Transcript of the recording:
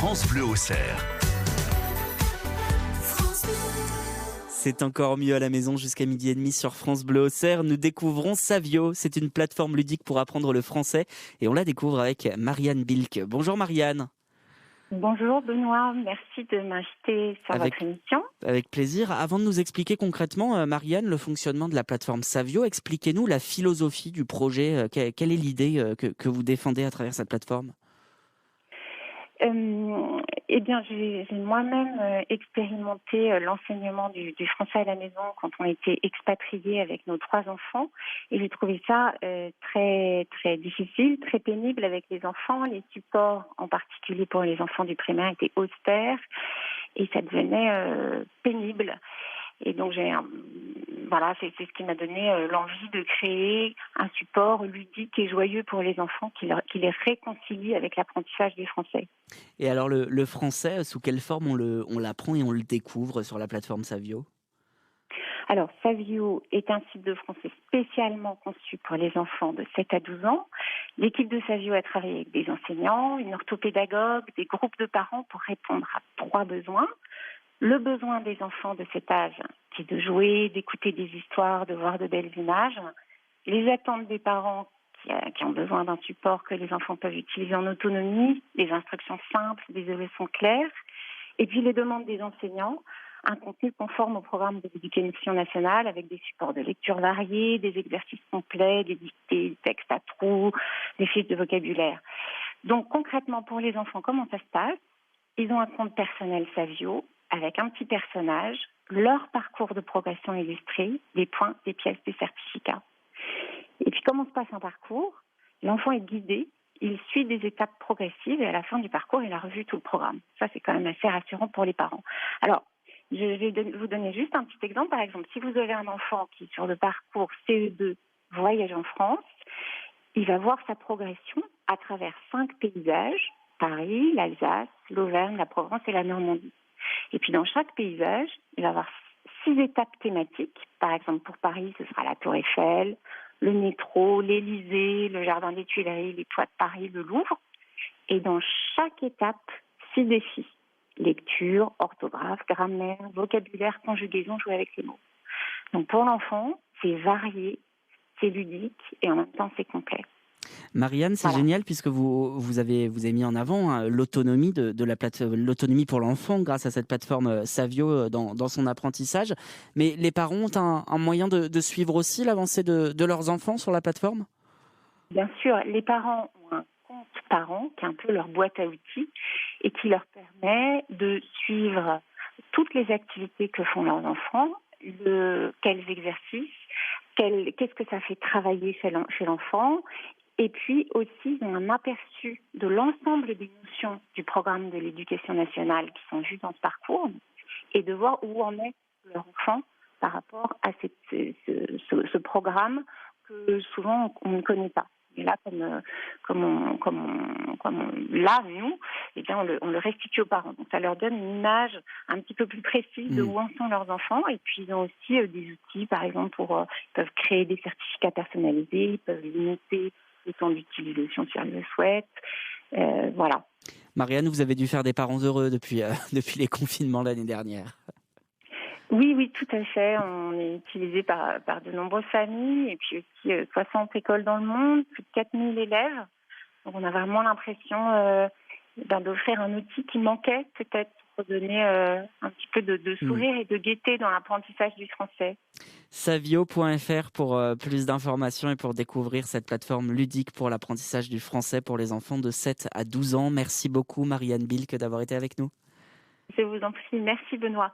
France Bleu Auxerre. C'est encore mieux à la maison jusqu'à 12h30 sur France Bleu Auxerre. Nous découvrons Savio. C'est une plateforme ludique pour apprendre le français et on la découvre avec Marianne Bilk. Bonjour Marianne. Bonjour Benoît, merci de m'inviter sur votre émission. Avec plaisir. Avant de nous expliquer concrètement, Marianne, le fonctionnement de la plateforme Savio, expliquez-nous la philosophie du projet. Quelle est l'idée que vous défendez à travers cette plateforme ? Eh bien, j'ai moi-même expérimenté l'enseignement du français à la maison quand on était expatriés avec nos 3 enfants, et j'ai trouvé ça très très difficile, très pénible avec les enfants. Les supports, en particulier pour les enfants du primaire, étaient austères et ça devenait pénible. Et donc voilà, c'est ce qui m'a donné l'envie de créer un support ludique et joyeux pour les enfants qui les réconcilie avec l'apprentissage du français. Et alors le français, sous quelle forme on l'apprend et on le découvre sur la plateforme Savio ? Alors, Savio est un site de français spécialement conçu pour les enfants de 7 à 12 ans. L'équipe de Savio a travaillé avec des enseignants, une orthopédagogue, des groupes de parents pour répondre à 3 besoins. Le besoin des enfants de cet âge, qui est de jouer, d'écouter des histoires, de voir de belles images. Les attentes des parents qui ont besoin d'un support que les enfants peuvent utiliser en autonomie, des instructions simples, des leçons claires. Et puis les demandes des enseignants, un contenu conforme au programme de l'éducation nationale avec des supports de lecture variés, des exercices complets, des dictées, des textes à trous, des fiches de vocabulaire. Donc concrètement pour les enfants, comment ça se passe ? Ils ont un compte personnel Savio avec un petit personnage, leur parcours de progression illustré, des points, des pièces, des certificats. Et puis comment se passe un parcours ? L'enfant est guidé, il suit des étapes progressives et à la fin du parcours, il a revu tout le programme. Ça, c'est quand même assez rassurant pour les parents. Alors, je vais vous donner juste un petit exemple. Par exemple, si vous avez un enfant qui, sur le parcours CE2, voyage en France, il va voir sa progression à travers 5 paysages, Paris, l'Alsace, l'Auvergne, la Provence et la Normandie. Et puis dans chaque paysage, il va y avoir 6 étapes thématiques. Par exemple, pour Paris, ce sera la Tour Eiffel, le métro, l'Élysée, le jardin des Tuileries, les toits de Paris, le Louvre. Et dans chaque étape, 6 défis. Lecture, orthographe, grammaire, vocabulaire, conjugaison, jouer avec les mots. Donc pour l'enfant, c'est varié, c'est ludique et en même temps c'est complet. Marianne, c'est génial puisque vous avez mis en avant l'autonomie de la plateforme, l'autonomie pour l'enfant grâce à cette plateforme Savio dans son apprentissage. Mais les parents ont un moyen de suivre aussi l'avancée de leurs enfants sur la plateforme ? Bien sûr, les parents ont un compte parent qui est un peu leur boîte à outils et qui leur permet de suivre toutes les activités que font leurs enfants, quels exercices, qu'est-ce que ça fait travailler chez l'enfant. Et puis aussi, ils ont un aperçu de l'ensemble des notions du programme de l'éducation nationale qui sont vues dans ce parcours et de voir où en est leur enfant par rapport à ce programme que souvent on ne connaît pas. Et là, comme on l'a, nous, eh bien, on le restitue aux parents. Donc, ça leur donne une image un petit peu plus précise de où en sont leurs enfants. Et puis, ils ont aussi des outils, par exemple, ils peuvent créer des certificats personnalisés, ils peuvent limiter le temps d'utilisation si elles le souhaitent. Voilà. Marianne, vous avez dû faire des parents heureux depuis les confinements l'année dernière. Oui, tout à fait. On est utilisé par de nombreuses familles et puis aussi 60 écoles dans le monde, plus de 4000 élèves. Donc on a vraiment l'impression d'offrir un outil qui manquait peut-être pour donner un petit peu de sourire et de gaieté dans l'apprentissage du français. Savio.fr pour plus d'informations et pour découvrir cette plateforme ludique pour l'apprentissage du français pour les enfants de 7 à 12 ans. Merci beaucoup Marianne Bilk d'avoir été avec nous. Je vous en prie. Merci Benoît.